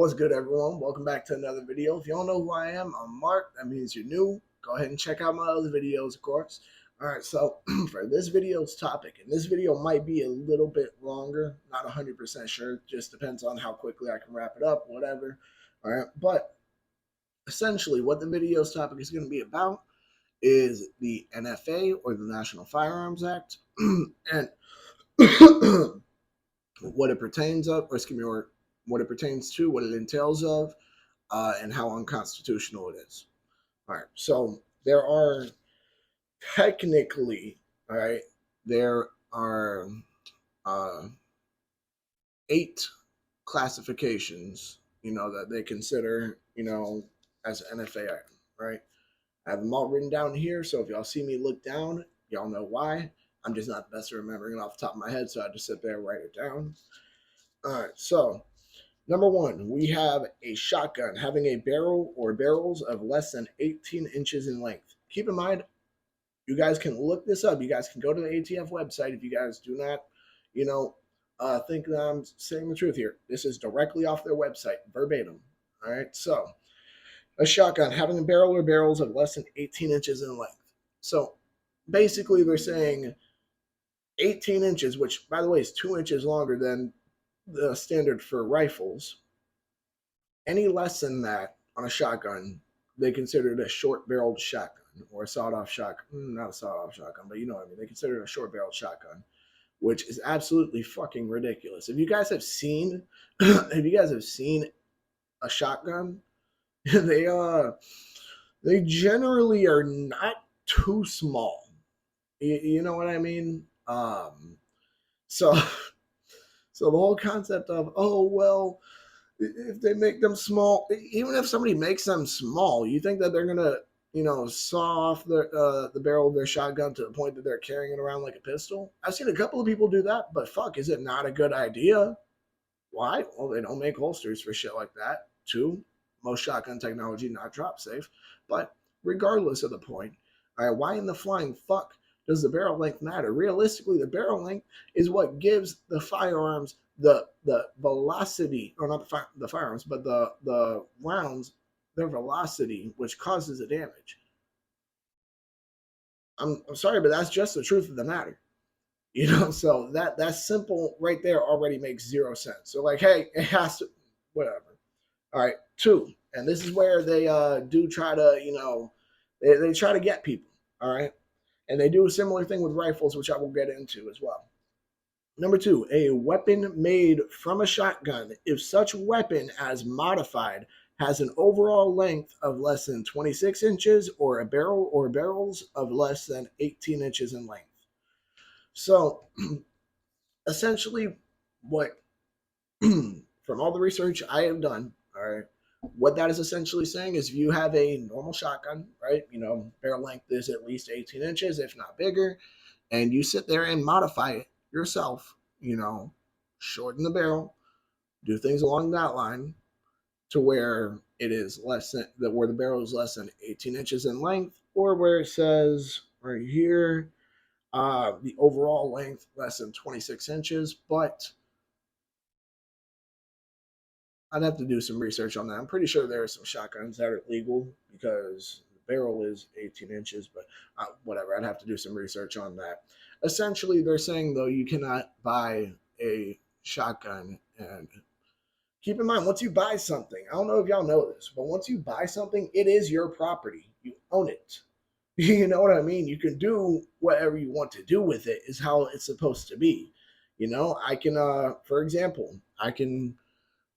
What's good, everyone? Welcome back to another video. If you don't know who I am, I'm Mark. That means you're new. Go ahead and check out my other videos, of course. All right, so for this video's topic, and this video might be a little bit longer, not 100% sure, just depends on how quickly I can wrap it up, whatever. All right, but essentially, what the video's topic is going to be about is the NFA, or the National Firearms Act, and what it pertains of, or excuse me, or what it pertains to, what it entails of, and how unconstitutional it is. All right, so there are technically, all right, there are uh, 8 classifications, that they consider, as NFA, right? I have them all written down here, so if y'all see me look down, y'all know why. I'm just not the best at remembering it off the top of my head, so I just sit there and write it down. All right, so number 1, we have a shotgun having a barrel or barrels of less than 18 inches in length. Keep in mind, you guys can look this up. You guys can go to the ATF website if you guys do not, think that I'm saying the truth here. This is directly off their website, verbatim. All right, so a shotgun having a barrel or barrels of less than 18 inches in length. So basically, they're saying 18 inches, which, by the way, is 2 inches longer than the standard for rifles. Any less than that on a shotgun, they consider it a short-barreled shotgun or a sawed-off shotgun. Not a sawed-off shotgun, but you know what I mean. They consider it a short-barreled shotgun, which is absolutely fucking ridiculous. If you guys have seen, a shotgun, they generally are not too small. You know what I mean? So so the whole concept of, oh well, if they make them small, even if somebody makes them small, you think that they're gonna, saw off the barrel of their shotgun to the point that they're carrying it around like a pistol? I've seen a couple of people do that, but fuck, is it not a good idea? Why? Well, they don't make holsters for shit like that. 2, most shotgun technology not drop safe. But regardless of the point, all right, why in the flying fuck does the barrel length matter? Realistically, the barrel length is what gives the firearms the velocity, or not the firearms, but the rounds, their velocity, which causes the damage. I'm sorry, but that's just the truth of the matter. So that simple right there already makes 0 sense. So like, hey, it has to, whatever. All right, 2, and this is where they do try to, they try to get people. All right, and they do a similar thing with rifles, which I will get into as well. Number 2, a weapon made from a shotgun, if such weapon as modified has an overall length of less than 26 inches, or a barrel or barrels of less than 18 inches in length. So essentially, what from all the research I have done, all right, what that is essentially saying is, if you have a normal shotgun, right, barrel length is at least 18 inches, if not bigger, and you sit there and modify it yourself, shorten the barrel, do things along that line to where it is less than where the barrel is less than 18 inches in length, or where it says right here, the overall length less than 26 inches, but I'd have to do some research on that. I'm pretty sure there are some shotguns that are legal because the barrel is 18 inches, but whatever. I'd have to do some research on that. Essentially, they're saying, though, you cannot buy a shotgun. And keep in mind, once you buy something, I don't know if y'all know this, but once you buy something, it is your property. You own it. You know what I mean? You can do whatever you want to do with it, is how it's supposed to be. I can, for example, I can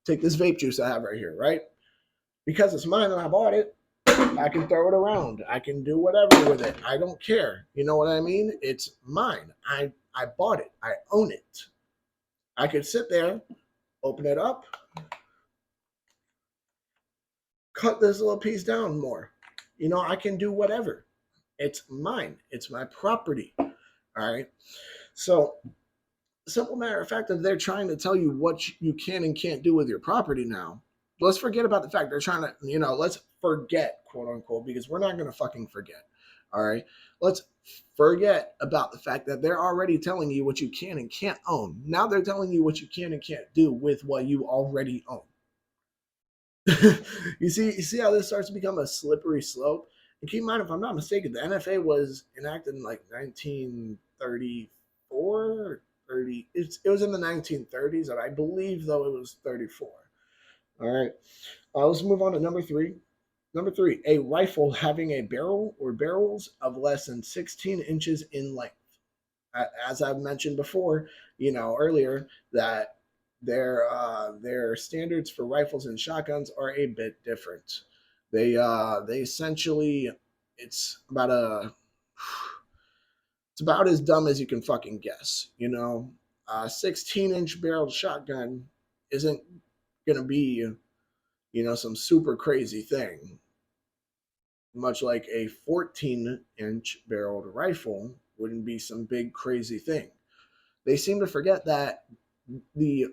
take this vape juice I have right here, right? Because it's mine and I bought it, I can throw it around. I can do whatever with it. I don't care. You know what I mean? It's mine. I bought it. I own it. I could sit there, open it up, cut this little piece down more. I can do whatever. It's mine. It's my property. All right. So, simple matter of fact, that they're trying to tell you what you can and can't do with your property now. Let's forget about the fact they're trying to, let's forget, quote unquote, because we're not going to fucking forget. All right. Let's forget about the fact that they're already telling you what you can and can't own. Now they're telling you what you can and can't do with what you already own. You see how this starts to become a slippery slope. And keep in mind, if I'm not mistaken, the NFA was enacted in like 1934 or 30. It was in the 1930s, and I believe though it was 34. All right, let's move on to number three. Number three, a rifle having a barrel or barrels of less than 16 inches in length. As I've mentioned before, earlier, that their standards for rifles and shotguns are a bit different. They essentially, it's about a it's about as dumb as you can fucking guess. A 16-inch barrel shotgun isn't gonna be some super crazy thing, much like a 14-inch barreled rifle wouldn't be some big crazy thing. They seem to forget that the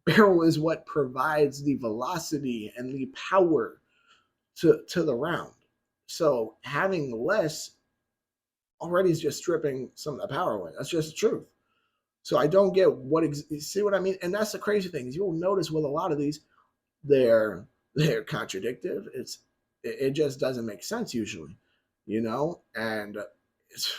barrel is what provides the velocity and the power to the round. So having less already is just stripping some of the power away. That's just the truth. So I don't get see what I mean? And that's the crazy thing is you'll notice with a lot of these, they're contradictive. It just doesn't make sense usually, and it's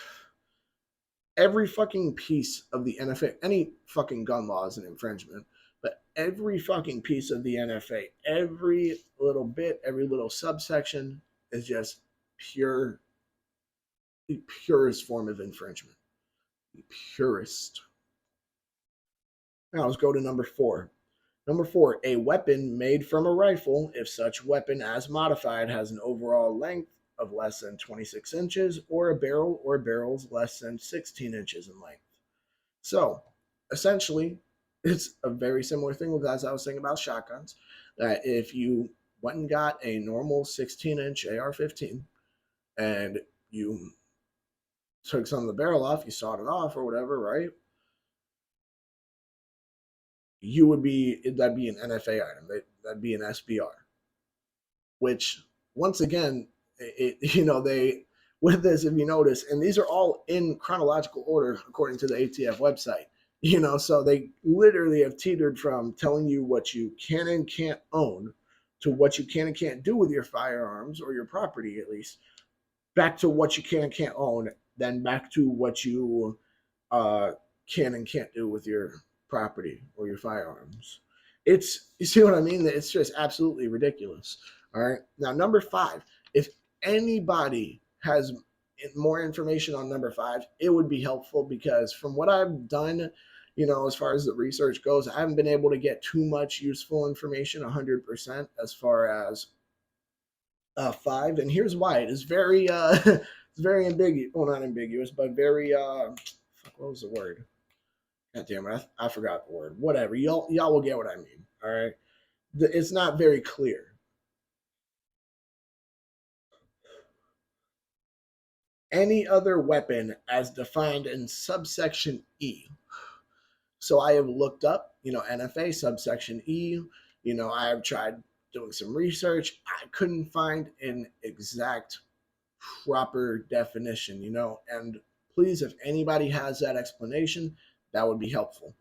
every fucking piece of the NFA, any fucking gun law is an infringement, but every fucking piece of the NFA, every little bit, every little subsection is just the purest form of infringement. The purest. Now let's go to number four. Number four, a weapon made from a rifle, if such weapon as modified has an overall length of less than 26 inches, or a barrel or barrels less than 16 inches in length. So essentially, it's a very similar thing with as I was saying about shotguns. That if you went and got a normal 16-inch AR-15 and you took some of the barrel off, you sawed it off or whatever, right? That'd be an NFA item. That'd be an SBR. Which once again, they with this, if you notice, and these are all in chronological order according to the ATF website. So they literally have teetered from telling you what you can and can't own to what you can and can't do with your firearms or your property, at least, back to what you can and can't own, then back to what you uh, can and can't do with your property or your firearms. You see what I mean? It's just absolutely ridiculous. All right. Now, number five, if anybody has more information on number five, it would be helpful because from what I've done, as far as the research goes, I haven't been able to get too much useful information 100% as far as five. And here's why. It is very, it's very ambiguous. Well, not ambiguous, but very, what was the word? God damn it, I forgot the word. Whatever. Y'all will get what I mean. All right. It's not very clear. Any other weapon as defined in subsection E. So I have looked up, NFA subsection E. I have tried doing some research. I couldn't find an exact proper definition, and please, if anybody has that explanation, that would be helpful.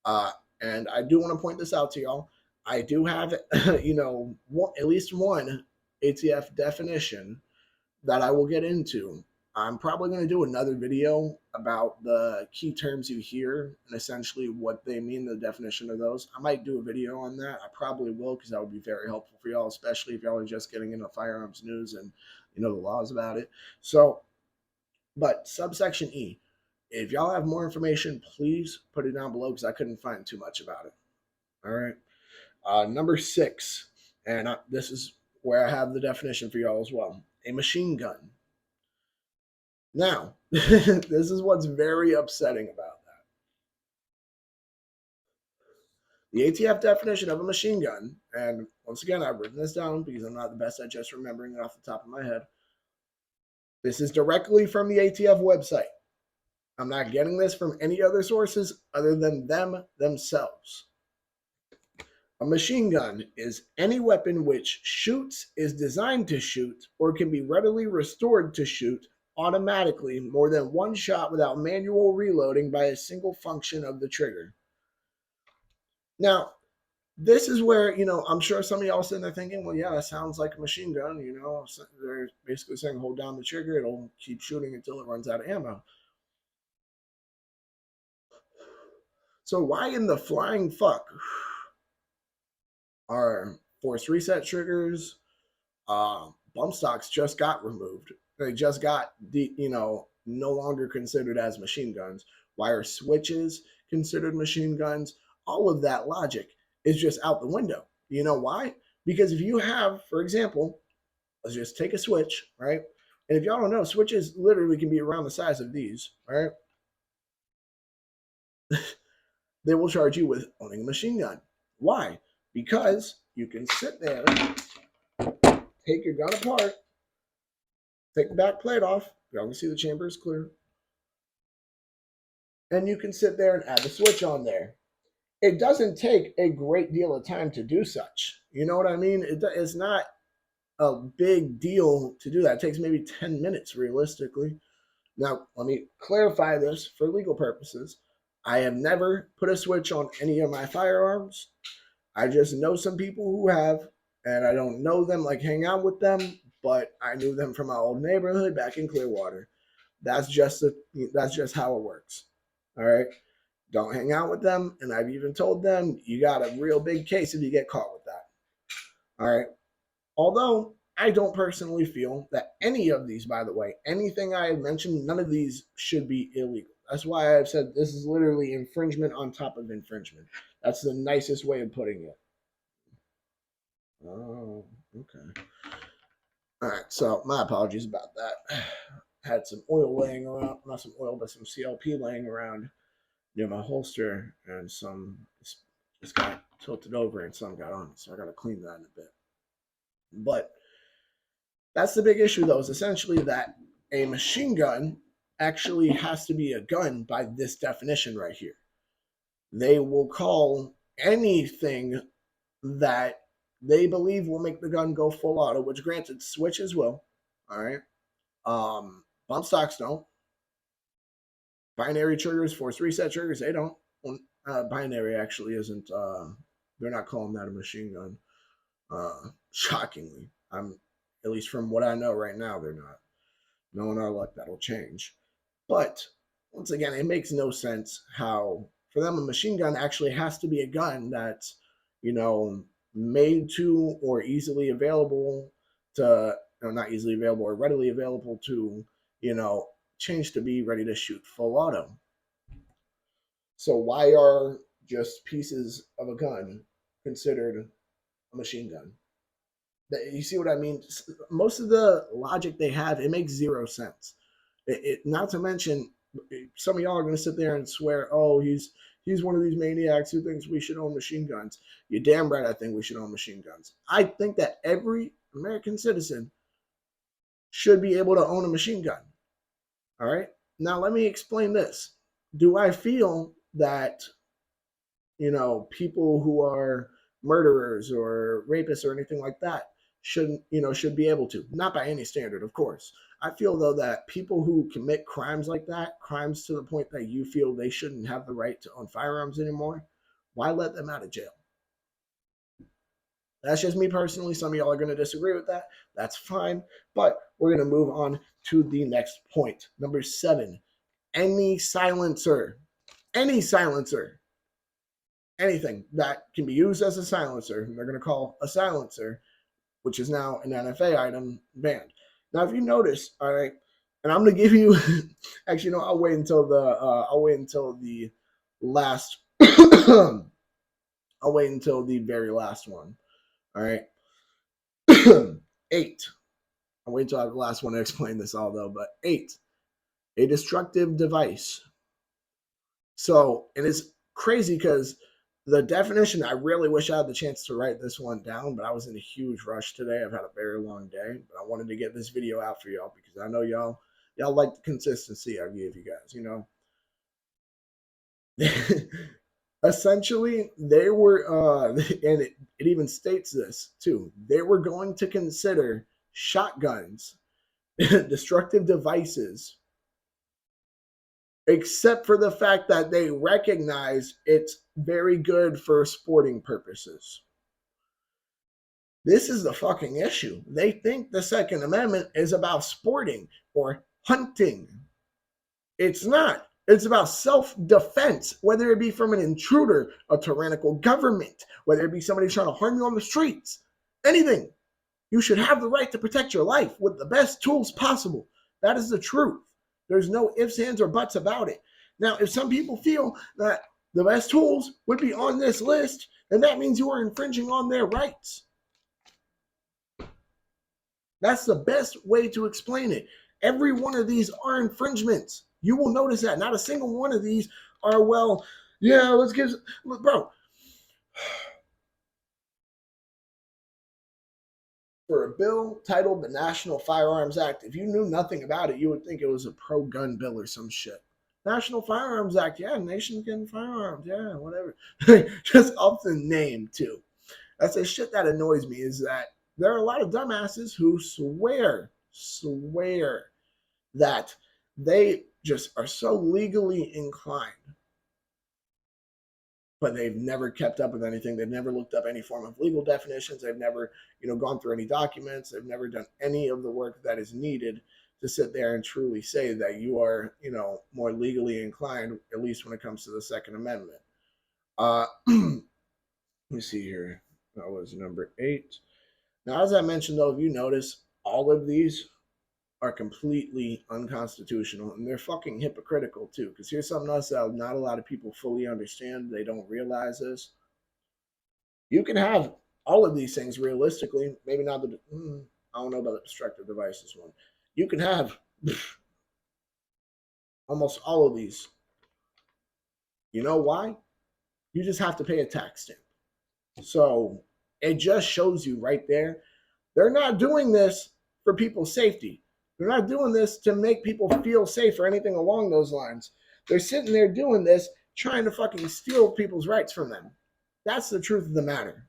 And I do want to point this out to y'all. I do have, at least one ATF definition that I will get into. I'm probably going to do another video about the key terms you hear and essentially what they mean, the definition of those. I might do a video on that. I probably will because that would be very helpful for y'all, especially if y'all are just getting into firearms news and the laws about it. So, but subsection E, if y'all have more information, please put it down below because I couldn't find too much about it. All right. Number six, and this is where I have the definition for y'all as well. A machine gun. Now, this is what's very upsetting about that. The ATF definition of a machine gun, and once again, I've written this down because I'm not the best at just remembering it off the top of my head. This is directly from the ATF website. I'm not getting this from any other sources other than them themselves. A machine gun is any weapon which shoots, is designed to shoot, or can be readily restored to shoot automatically more than one shot without manual reloading by a single function of the trigger. Now, this is where, I'm sure some of y'all sitting there thinking, well, yeah, that sounds like a machine gun. So they're basically saying hold down the trigger, it'll keep shooting until it runs out of ammo. So why in the flying fuck are force reset triggers? Bump stocks just got removed. They just got no longer considered as machine guns. Why are switches considered machine guns? All of that logic is just out the window. You know why? Because if you have, for example, let's just take a switch, right? And if y'all don't know, switches literally can be around the size of these, right? They will charge you with owning a machine gun. Why? Because you can sit there, take your gun apart, take the back plate off. Y'all can see the chamber is clear. And you can sit there and add the switch on there. It doesn't take a great deal of time to do such. You know what I mean? It's not a big deal to do that. It takes maybe 10 minutes realistically. Now, let me clarify this for legal purposes. I have never put a switch on any of my firearms. I just know some people who have, and I don't know them, like hang out with them, but I knew them from my old neighborhood back in Clearwater. That's just how it works. All right. Don't hang out with them. And I've even told them you got a real big case if you get caught with that. All right. Although I don't personally feel that any of these, by the way, anything I have mentioned, none of these should be illegal. That's why I've said this is literally infringement on top of infringement. That's the nicest way of putting it. Oh, okay. All right. So my apologies about that. Had some oil laying around, not some oil, but some CLP laying around near my holster, and some just got tilted over and some got on. So I got to clean that in a bit. But that's the big issue, though, is essentially that a machine gun actually has to be a gun by this definition right here. They will call anything that they believe will make the gun go full auto, which granted, switches will. All right. Bump stocks don't. Binary triggers, force reset triggers, they don't. Binary actually isn't. They're not calling that a machine gun. Shockingly, I'm at least from what I know right now, they're not. Knowing our luck, that'll change. But once again, it makes no sense how for them a machine gun actually has to be a gun that's made to or easily available to, not easily available or readily available to change to be ready to shoot full auto. So why are just pieces of a gun considered a machine gun? You see what I mean? Most of the logic they have, it makes zero sense. Not to mention, some of y'all are going to sit there and swear, oh, he's one of these maniacs who thinks we should own machine guns. You're damn right I think we should own machine guns. I think that every American citizen should be able to own a machine gun. All right? Now, let me explain this. Do I feel that, people who are murderers or rapists or anything like that should be able to? Not by any standard, of course. I feel, though, that people who commit crimes like that, crimes to the point that you feel they shouldn't have the right to own firearms anymore, why let them out of jail? That's just me personally. Some of y'all are going to disagree with that. That's fine. But we're going to move on to the next point. Number 7, any silencer, anything that can be used as a silencer, they're going to call a silencer, which is now an NFA item, banned. Now, if you notice, all right, and I'm going to give you, actually, no, I'll wait until the last, I'll wait until the very last one. All right. 8. I'll wait until I have the last one to explain this all, though. But 8, a destructive device. So it is crazy because the definition, I really wish I had the chance to write this one down, but I was in a huge rush today. I've had a very long day, but I wanted to get this video out for y'all because I know y'all like the consistency I gave you guys, Essentially, they were, and it even states this too, they were going to consider shotguns destructive devices except for the fact that they recognize it's very good for sporting purposes. This is the fucking issue. They think the Second Amendment is about sporting or hunting. It's not. It's about self-defense, whether it be from an intruder, a tyrannical government, whether it be somebody trying to harm you on the streets, anything. You should have the right to protect your life with the best tools possible. That is the truth. There's no ifs, ands, or buts about it. Now, if some people feel that the best tools would be on this list, then that means you are infringing on their rights. That's the best way to explain it. Every one of these are infringements. You will notice that not a single one of these are, well, yeah, let's give, bro. For a bill titled the National Firearms Act, if you knew nothing about it, you would think it was a pro-gun bill or some shit. National Firearms Act, yeah, nations getting firearms, yeah, whatever. Just off the name, too. That's the shit that annoys me, is that there are a lot of dumbasses who swear that they just are so legally inclined, but they've never kept up with anything. They've never looked up any form of legal definitions. They've never, gone through any documents. They've never done any of the work that is needed to sit there and truly say that you are, more legally inclined, at least when it comes to the Second Amendment. Let me see here. That was number 8. Now, as I mentioned, though, if you notice, all of these are completely unconstitutional, and they're fucking hypocritical too. Because here's something else that not a lot of people fully understand. They don't realize this. You can have all of these things realistically. Maybe not the. I don't know about the destructive devices one. You can have almost all of these. You know why? You just have to pay a tax stamp. So it just shows you right there. They're not doing this for people's safety. They're not doing this to make people feel safe or anything along those lines. They're sitting there doing this, trying to fucking steal people's rights from them. That's the truth of the matter.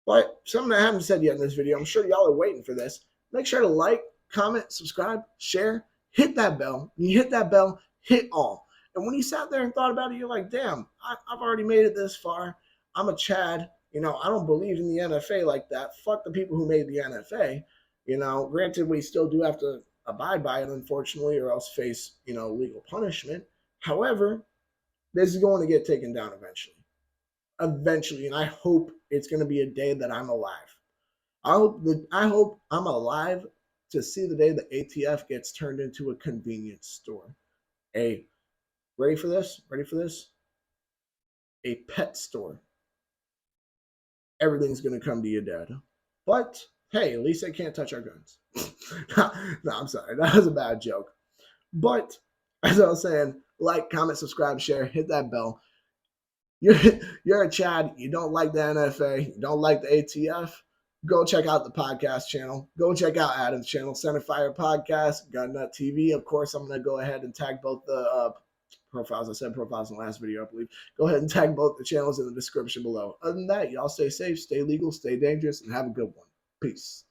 But something I haven't said yet in this video, I'm sure y'all are waiting for this. Make sure to like, comment, subscribe, share, hit that bell. When you hit that bell, hit all. And when you sat there and thought about it, you're like, damn, I've already made it this far. I'm a Chad. I don't believe in the NFA like that. Fuck the people who made the NFA. Granted, we still do have to abide by it, unfortunately, or else face, legal punishment. However, this is going to get taken down eventually. And I hope it's going to be a day that I'm alive. I hope I'm alive to see the day the ATF gets turned into a convenience store. Ready for this? A pet store. Everything's going to come to you dead. But hey, at least they can't touch our guns. No, I'm sorry. That was a bad joke. But as I was saying, like, comment, subscribe, share, hit that bell. You're a Chad. You don't like the NFA. You don't like the ATF. Go check out the podcast channel. Go check out Adam's channel, Centerfire Podcast, Gun Nut TV. Of course, I'm going to go ahead and tag both the profiles. I said profiles in the last video, I believe. Go ahead and tag both the channels in the description below. Other than that, y'all stay safe, stay legal, stay dangerous, and have a good one. Peace.